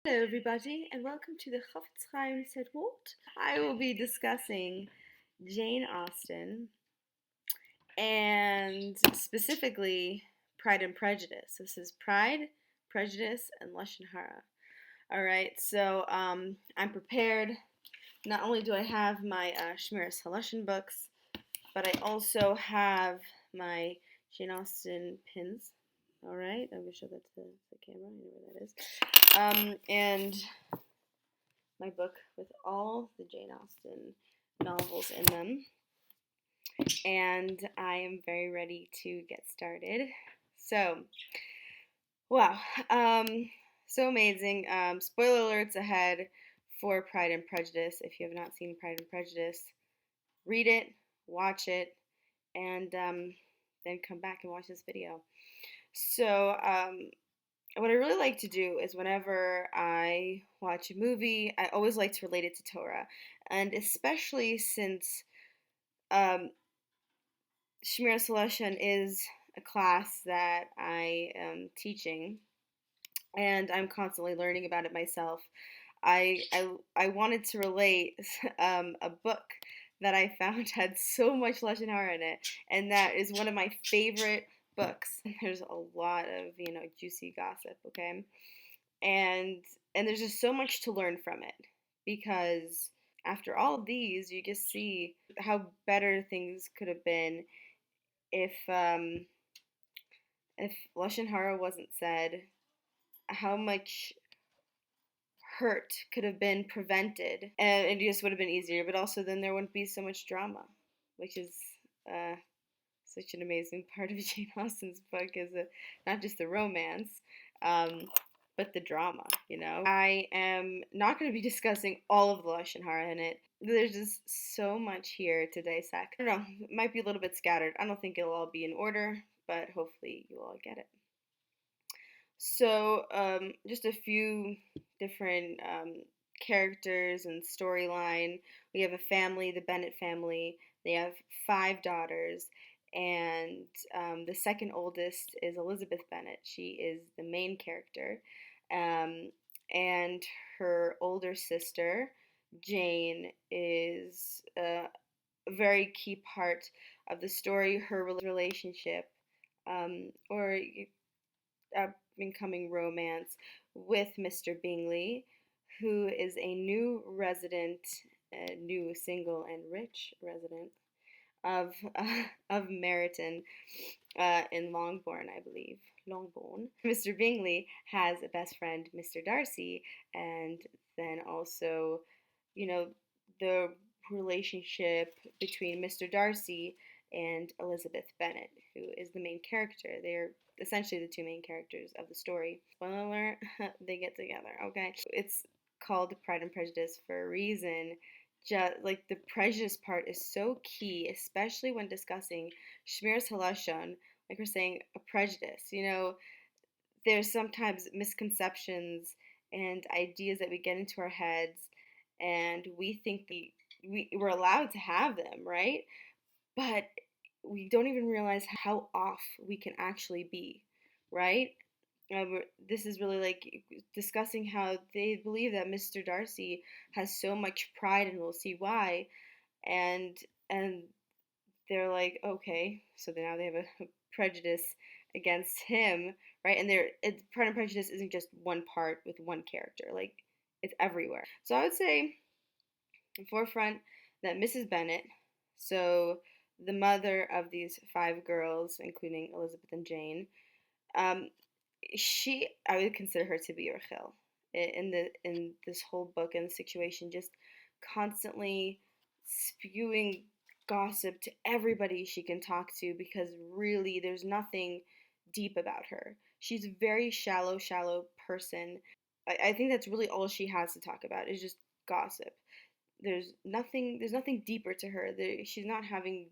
Hello everybody and welcome to the Chofetz Chaim Said What? I will be discussing Jane Austen and specifically Pride and Prejudice. This is Pride, Prejudice, and Lashon Hara. Alright, so I'm prepared. Not only do I have my Shmiras Haloshin books, but I also have my Jane Austen pins. Alright, I'm going to show that to the camera. I know where that is. And my book with all the Jane Austen novels in them. And I am very ready to get started. So, wow. So amazing. Spoiler alerts ahead for Pride and Prejudice. If you have not seen Pride and Prejudice, read it, watch it, and then come back and watch this video. So, what I really like to do is whenever I watch a movie, I always like to relate it to Torah. And especially since Shmiras Haloshin is a class that I am teaching, and I'm constantly learning about it myself, I wanted to relate a book that I found had so much Lashon Hara in it, and that is one of my favorite books. There's a lot of juicy gossip, okay, and there's just so much to learn from it because after all of these, you just see how better things could have been if Lashon Hara wasn't said, how much hurt could have been prevented, and it just would have been easier. But also, then there wouldn't be so much drama, which is such an amazing part of Jane Austen's book is not just the romance, but the drama. I am not going to be discussing all of the Lashon Hara in it. There's just so much here to dissect. I don't know, it might be a little bit scattered. I don't think it'll all be in order, but hopefully you'll all get it. So, just a few different characters and storyline. We have a family, the Bennet family. They have 5 daughters, and the second oldest is Elizabeth Bennet. She is the main character, and her older sister, Jane, is a very key part of the story. Her relationship, or incoming romance with Mr. Bingley, who is a new resident, new single and rich resident of of Meryton in Longbourn, I believe. Longbourn. Mr. Bingley has a best friend, Mr. Darcy, and then also, the relationship between Mr. Darcy and Elizabeth Bennet, who is the main character. They're essentially the 2 main characters of the story. Spoiler alert, they get together, okay? It's called Pride and Prejudice for a reason. Just like the prejudice part is so key, especially when discussing Shmiras Haloshin, like we're saying, a prejudice. There's sometimes misconceptions and ideas that we get into our heads, and we think we're allowed to have them, right? But we don't even realize how off we can actually be, right? This is really like discussing how they believe that Mr. Darcy has so much pride, and we'll see why. And they're like, okay, so now they have a prejudice against him, right? And Pride and Prejudice isn't just one part with one character, like it's everywhere. So I would say, in forefront, that Mrs. Bennet, so the mother of these 5 girls, including Elizabeth and Jane, I would consider her to be Rachel in this whole book and the situation, just constantly spewing gossip to everybody she can talk to, because really there's nothing deep about her. She's a very shallow person. I think that's really all she has to talk about is just gossip. There's nothing deeper to her. She's not having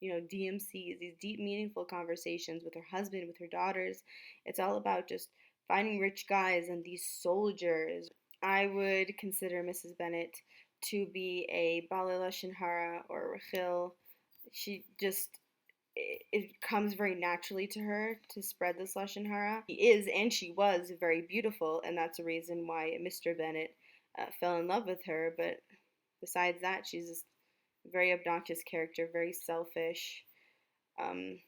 DMCs, these deep, meaningful conversations with her husband, with her daughters. It's all about just finding rich guys and these soldiers. I would consider Mrs. Bennet to be a Bale Lashon Hara or Rachel. She just it comes very naturally to her to spread this Lashon Hara. She is and she was very beautiful, and that's a reason why Mr. Bennet fell in love with her. But besides that, she's just a very obnoxious character, very selfish. Um,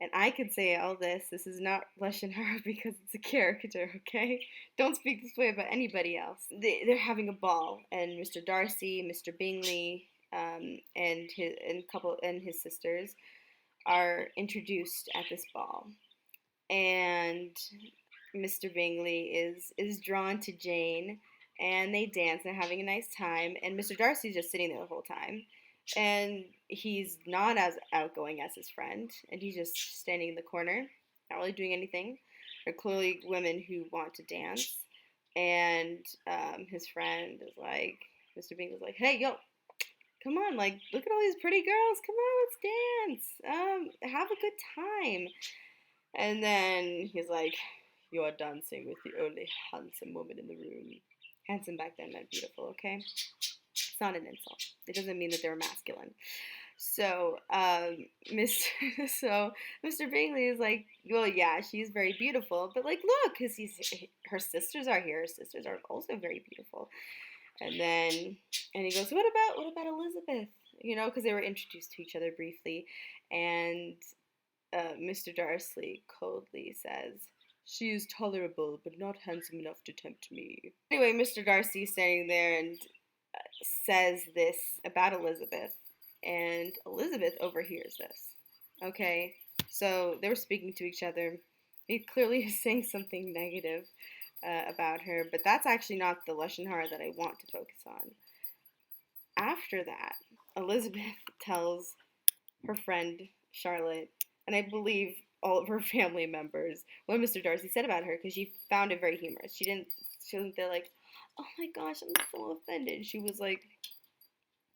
and I could say all this. This is not Lashon Hara because it's a character, okay? Don't speak this way about anybody else. They're having a ball, and Mr. Darcy, Mr. Bingley, and his sisters are introduced at this ball, and Mr. Bingley is drawn to Jane, and they dance. They're having a nice time, and Mr. Darcy's just sitting there the whole time, and he's not as outgoing as his friend, and he's just standing in the corner, not really doing anything. They're clearly women who want to dance, and his friend is like, Mr. Bingley's like, hey, yo, come on, like, look at all these pretty girls. Come on, let's dance. Have a good time. And then he's like, you are dancing with the only handsome woman in the room. Handsome back then meant beautiful, okay? It's not an insult. It doesn't mean that they were masculine. So, so Mr. Bingley is like, well, yeah, she's very beautiful, but like, look, because her sisters are here. Her sisters are also very beautiful. And he goes, what about Elizabeth? You know, because they were introduced to each other briefly, and Mr. Darcy coldly says, she is tolerable, but not handsome enough to tempt me. Anyway, Mr. Darcy is standing there and says this about Elizabeth, and Elizabeth overhears this. Okay, so they were speaking to each other. He clearly is saying something negative about her, but that's actually not the Lashon Hara that I want to focus on. After that, Elizabeth tells her friend Charlotte, and I believe all of her family members, what Mr. Darcy said about her, because she found it very humorous. She wasn't there like, oh my gosh, I'm so offended. She was like,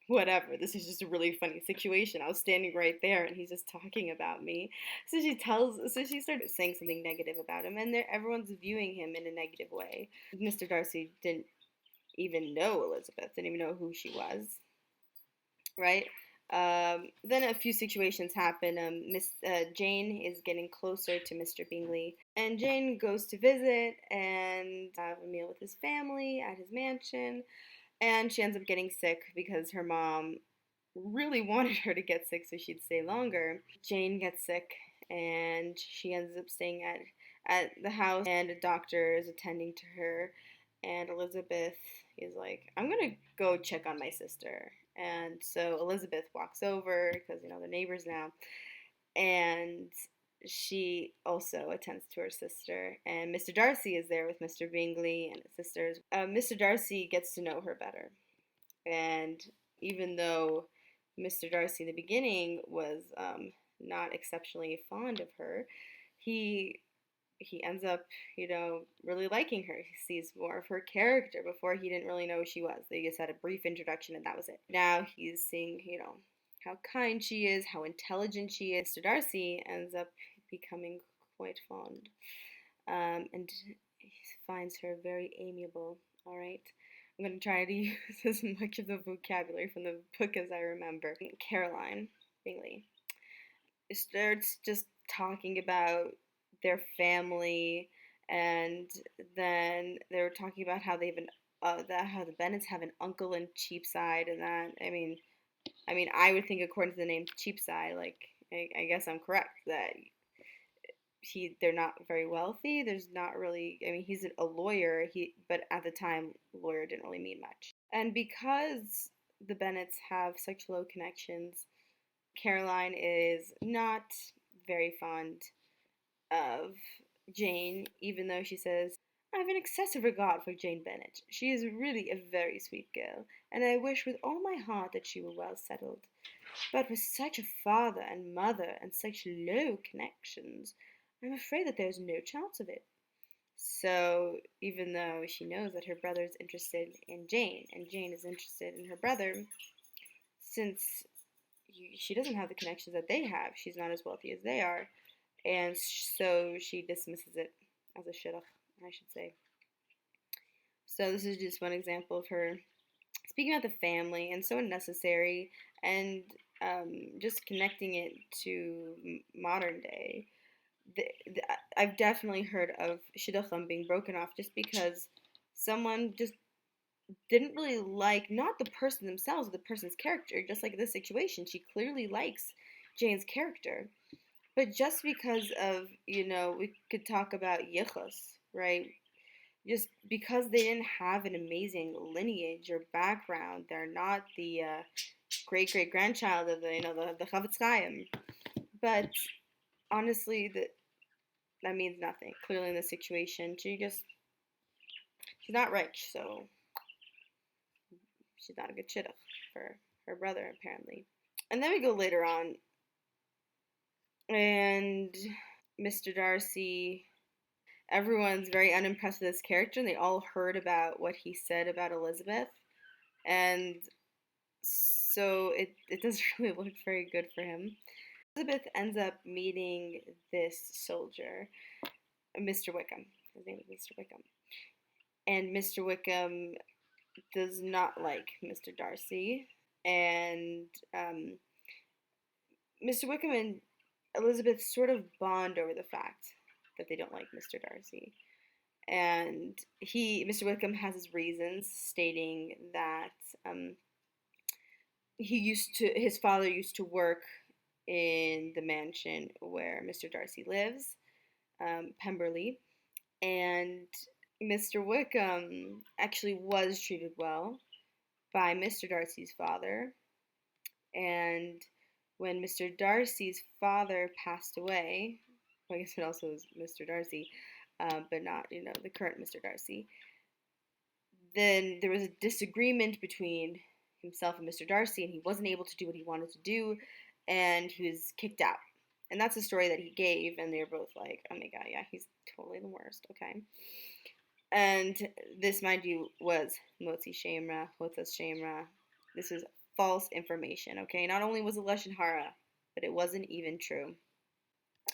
whatever, this is just a really funny situation. I was standing right there and he's just talking about me. So she started saying something negative about him, and everyone's viewing him in a negative way. Mr. Darcy didn't even know Elizabeth, didn't even know who she was, right? Then a few situations happen. Jane is getting closer to Mr. Bingley, and Jane goes to visit and have a meal with his family at his mansion, and she ends up getting sick because her mom really wanted her to get sick so she'd stay longer. Jane gets sick, and she ends up staying at the house, and a doctor is attending to her, and Elizabeth is like, I'm gonna go check on my sister. And so Elizabeth walks over because they're neighbors now, and she also attends to her sister. And Mr. Darcy is there with Mr. Bingley and his sisters. Mr. Darcy gets to know her better, and even though Mr. Darcy in the beginning was not exceptionally fond of her, he ends up, really liking her. He sees more of her character. Before, he didn't really know who she was. They just had a brief introduction and that was it. Now he's seeing, how kind she is, how intelligent she is. Mr. Darcy ends up becoming quite fond. And he finds her very amiable, all right? I'm going to try to use as much of the vocabulary from the book as I remember. Caroline Bingley starts just talking about their family, and then they were talking about how how the Bennets have an uncle in Cheapside, and that I would think according to the name Cheapside, like I guess I'm correct that they're not very wealthy. There's not really. He's a lawyer. But at the time, lawyer didn't really mean much. And because the Bennets have such low connections, Caroline is not very fond of Jane, even though she says, I have an excessive regard for Jane Bennet. She is really a very sweet girl, and I wish with all my heart that she were well settled. But with such a father and mother and such low connections, I'm afraid that there is no chance of it. So, even though she knows that her brother is interested in Jane, and Jane is interested in her brother, since she doesn't have the connections that they have, she's not as wealthy as they are, and so she dismisses it as a shidduch, I should say. So this is just one example of her speaking about the family, and so unnecessary, and just connecting it to modern day, the, the, I've definitely heard of shidduchim being broken off just because someone just didn't really like not the person themselves, the person's character. Just like this situation, she clearly likes Jane's character, but just because of we could talk about yichus, right? Just because they didn't have an amazing lineage or background, they're not the great great grandchild of the Chofetz Chaim. But honestly, that means nothing. Clearly, in this situation, she's not rich, so she's not a good shidduch for her brother apparently. And then we go later on, and Mr. Darcy. Everyone's very unimpressed with his character, and they all heard about what he said about Elizabeth, and so it doesn't really look very good for him. Elizabeth ends up meeting this soldier, Mr. Wickham. His name is Mr. Wickham. And Mr. Wickham does not like Mr. Darcy. And Mr. Wickham and Elizabeth sort of bond over the fact that they don't like Mr. Darcy. And Mr. Wickham has his reasons, stating that his father used to work in the mansion where Mr. Darcy lives, Pemberley, and Mr. Wickham actually was treated well by Mr. Darcy's father, and when Mr. Darcy's father passed away, well, I guess it also was Mr. Darcy, but not the current Mr. Darcy, then there was a disagreement between himself and Mr. Darcy, and he wasn't able to do what he wanted to do, and he was kicked out. And that's the story that he gave, and they were both like, oh my god, yeah, he's totally the worst, okay? And this, mind you, was Motzi Shemra, Hotzas Shemra. This was false information, okay? Not only was it Lashon Hara, but it wasn't even true.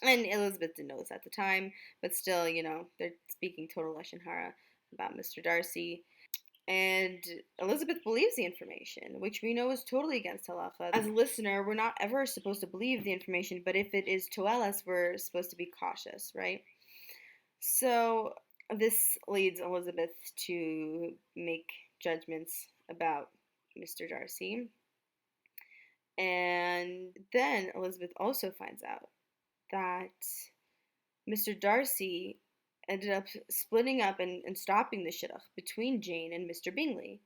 And Elizabeth didn't know this at the time, but still, they're speaking total Lashon Hara about Mr. Darcy. And Elizabeth believes the information, which we know is totally against halacha. As a listener, we're not ever supposed to believe the information, but if it is toelas, we're supposed to be cautious, right? So this leads Elizabeth to make judgments about Mr. Darcy. And then Elizabeth also finds out that Mr. Darcy ended up splitting up and stopping the shidduch between Jane and Mr. Bingley.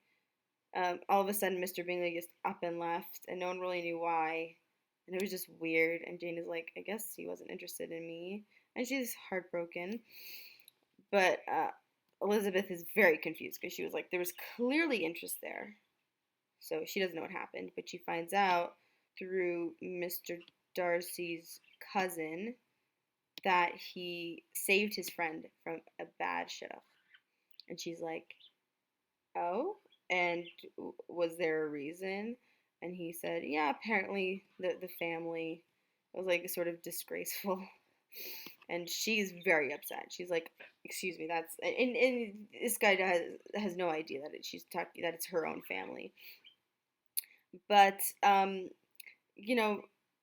All of a sudden, Mr. Bingley just up and left, and no one really knew why. And it was just weird. And Jane is like, I guess he wasn't interested in me. And she's heartbroken. But Elizabeth is very confused because she was like, there was clearly interest there. So she doesn't know what happened. But she finds out through Mr. Darcy's cousin that he saved his friend from a bad shidduch. And she's like, oh? And was there a reason? And he said, yeah, apparently the family was like sort of disgraceful. And she's very upset. She's like, excuse me, that's and this guy has no idea that it's her own family. But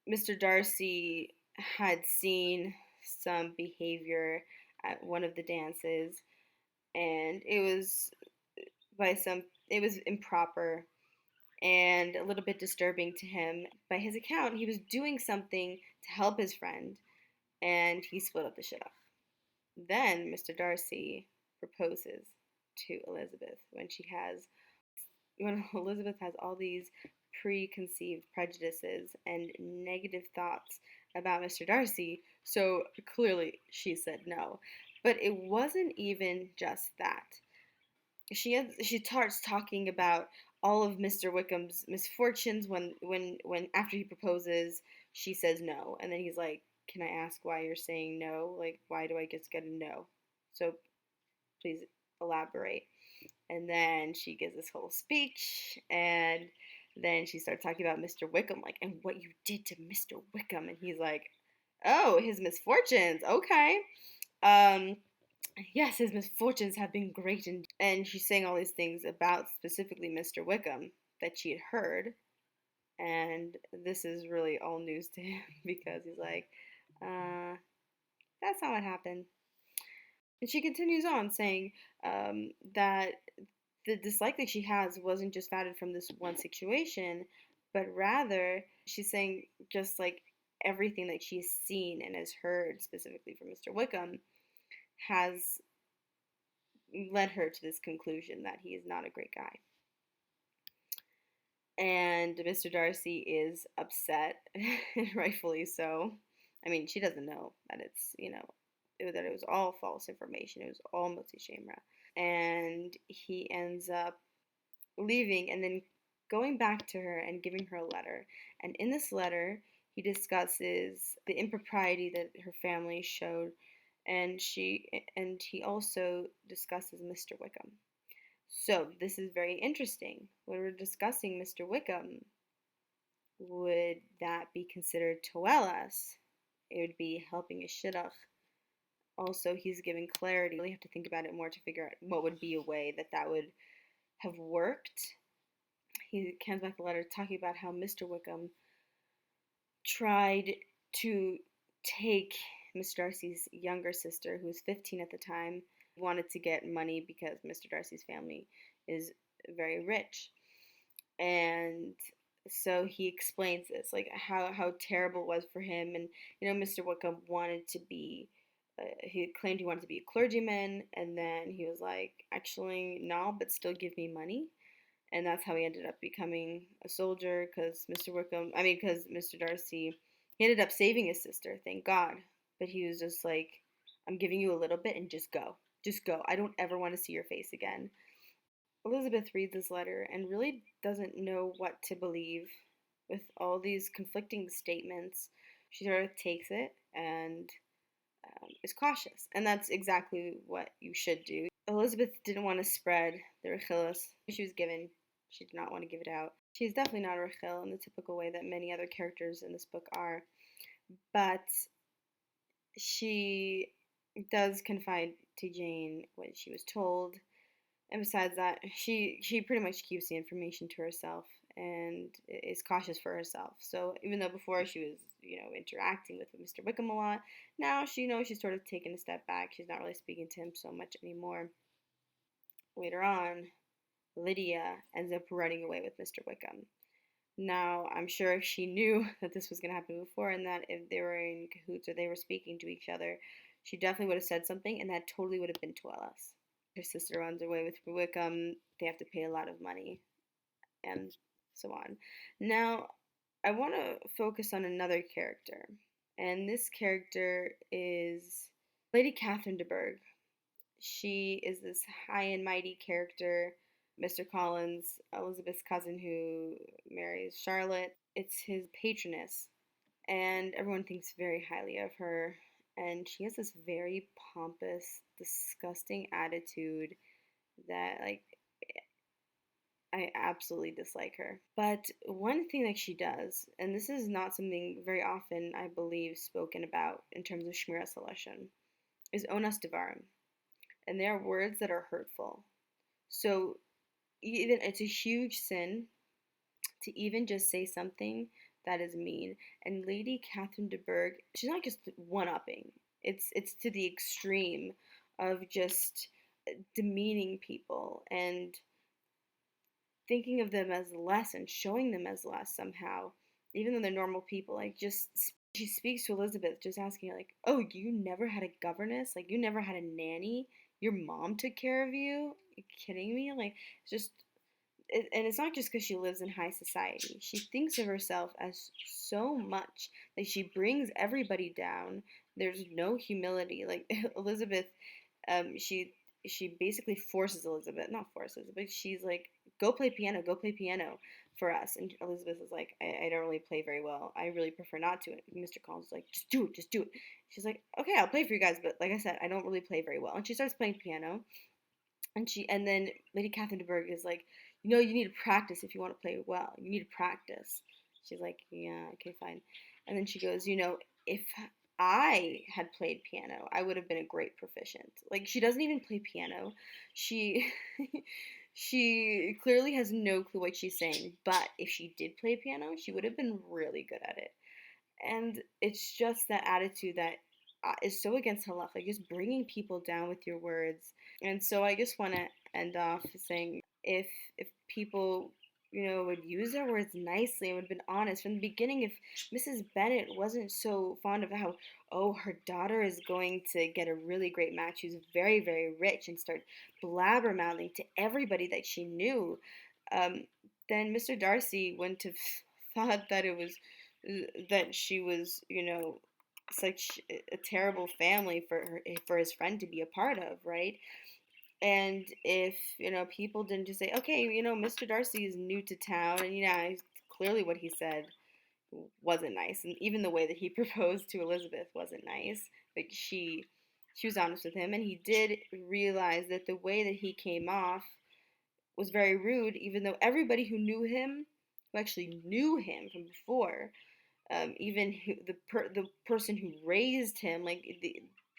Mr. Darcy had seen some behavior at one of the dances, and it was improper and a little bit disturbing to him. By his account, he was doing something to help his friend, and he split up the shidduch. Then Mr. Darcy proposes to Elizabeth when Elizabeth has all these preconceived prejudices and negative thoughts about Mr. Darcy, so clearly she said no. But it wasn't even just that. She starts talking about all of Mr. Wickham's misfortunes when after he proposes, she says no, and then he's like, "Can I ask why you're saying no? Like, why do I just get a no? So please elaborate." And then she gives this whole speech, and then she starts talking about Mr. Wickham, like, and what you did to Mr. Wickham, and he's like, "Oh, his misfortunes, okay. Yes, his misfortunes have been great." And she's saying all these things about specifically Mr. Wickham that she had heard. And this is really all news to him because he's like, uh, that's not what happened. And she continues on saying that the dislike that she has wasn't just founded from this one situation, but rather she's saying just like everything that she's seen and has heard specifically from Mr. Wickham has led her to this conclusion that he is not a great guy. And Mr. Darcy is upset, rightfully so. I mean, she doesn't know that that it was all false information. It was all motzi shemra. And he ends up leaving and then going back to her and giving her a letter. And in this letter, he discusses the impropriety that her family showed, and he also discusses Mr. Wickham. So this is very interesting. When we're discussing Mr. Wickham, would that be considered toelas? It would be helping a shidduch. Also, he's giving clarity. You really have to think about it more to figure out what would be a way that would have worked. He comes back the letter talking about how Mr. Wickham tried to take Mr. Darcy's younger sister, who was 15 at the time, wanted to get money because Mr. Darcy's family is very rich. And so he explains this, like how terrible it was for him. And, Mr. Wickham wanted to be, he claimed he wanted to be a clergyman. And then he was like, actually, no, but still give me money. And that's how he ended up becoming a soldier because Mr. Darcy, he ended up saving his sister, thank God. But he was just like, I'm giving you a little bit and just go. Just go. I don't ever want to see your face again. Elizabeth reads this letter and really doesn't know what to believe with all these conflicting statements. She sort of takes it and is cautious. And that's exactly what you should do. Elizabeth didn't want to spread the rechilas she was given. She did not want to give it out. She's definitely not a rechil in the typical way that many other characters in this book are. But she does confide to Jane what she was told. And besides that, she pretty much keeps the information to herself and is cautious for herself. So even though before she was, interacting with Mr. Wickham a lot, now she knows she's sort of taken a step back. She's not really speaking to him so much anymore. Later on, Lydia ends up running away with Mr. Wickham. Now, I'm sure if she knew that this was going to happen before and that if they were in cahoots or they were speaking to each other, she definitely would have said something, and that totally would have been Tuelas. Her sister runs away with Wickham. They have to pay a lot of money, and so on. Now, I want to focus on another character, and this character is Lady Catherine de Bourgh. She is this high and mighty character. Mr. Collins, Elizabeth's cousin who marries Charlotte, it's his patroness, and everyone thinks very highly of her. And she has this very pompous, disgusting attitude that, like, I absolutely dislike her. But one thing that she does, and this is not something very often, I believe, spoken about in terms of Shmiras HaLashon, is onas devarim. And they are words that are hurtful. So even it's a huge sin to even just say something that is mean. And Lady Catherine de Bourgh, she's not just one-upping. It's to the extreme of just demeaning people and thinking of them as less and showing them as less somehow, even though they're normal people. Like, just she speaks to Elizabeth, just asking her, like, "Oh, you never had a governess? Like, you never had a nanny? Your mom took care of you? Are you kidding me?" Like, it's just, and it's not just because she lives in high society. She thinks of herself as so much that she brings everybody down. There's no humility. Like Elizabeth, she basically forces Elizabeth, not forces, but she's like, go play piano for us. And Elizabeth is like, I don't really play very well. I really prefer not to. And Mr. Collins is like, just do it. She's like, okay, I'll play for you guys, but like I said, I don't really play very well. And she starts playing piano. And then Lady Catherine de Bourgh is like, you need to practice if you want to play well. You need to practice. She's like, yeah, okay, fine. And then she goes, if I had played piano, I would have been a great proficient. Like, she doesn't even play piano. She She clearly has no clue what she's saying, but if she did play piano, she would have been really good at it. And it's just that attitude that is so against halach, like just bringing people down with your words. And so I just want to end off saying if people would use their words nicely and would have been honest from the beginning. If Mrs. Bennett wasn't so fond of how, oh, her daughter is going to get a really great match who's very, very rich, and start blabbermouthing to everybody that she knew, um, then Mr. Darcy wouldn't have thought that it was that she was, such a terrible family for his friend to be a part of, right? And if, people didn't just say, okay, Mr. Darcy is new to town, and clearly what he said wasn't nice, and even the way that he proposed to Elizabeth wasn't nice. Like she was honest with him, and he did realize that the way that he came off was very rude, even though everybody who actually knew him from before, even the person who raised him, like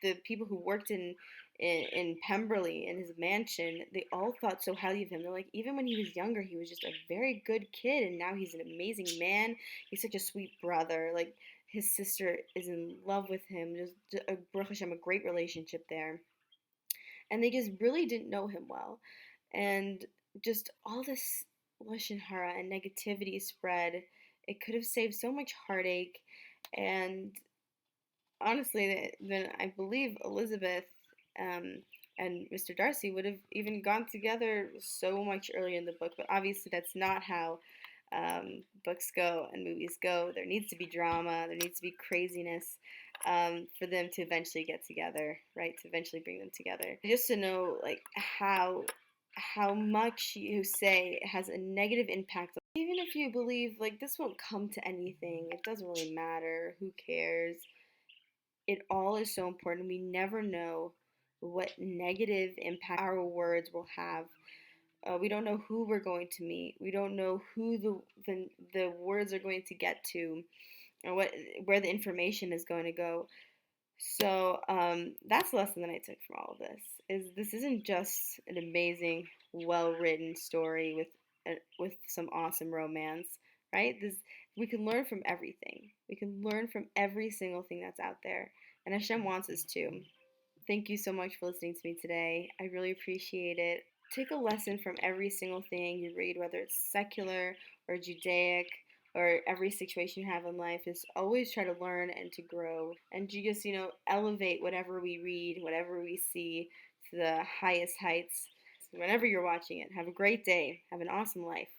the people who worked in Pemberley in his mansion, they all thought so highly of him. They're like, even when he was younger, he was just a very good kid, and now he's an amazing man. He's such a sweet brother. Like his sister is in love with him. Just a Baruch Hashem, a great relationship there, and they just really didn't know him well, and just all this Lashon Hara and negativity spread. It could have saved so much heartache, and honestly, then I believe Elizabeth um, and Mr. Darcy would have even gone together so much earlier in the book. But obviously, that's not how books go and movies go. There needs to be drama. There needs to be craziness for them to eventually get together, right? To eventually bring them together. Just to know, like how much you say has a negative impact. Even if you believe like this won't come to anything, it doesn't really matter. Who cares? It all is so important. We never know what negative impact our words will have. We don't know who we're going to meet. We don't know who the words are going to get to, or where the information is going to go. So that's the lesson that I took from all of this. Is this isn't just an amazing, well-written story with some awesome romance, right? This we can learn from everything. We can learn from every single thing that's out there, and Hashem wants us to. Thank you so much for listening to me today. I really appreciate it. Take a lesson from every single thing you read, whether it's secular or Judaic or every situation you have in life. Is always try to learn and to grow and to just, elevate whatever we read, whatever we see to the highest heights. Whenever you're watching it, have a great day. Have an awesome life.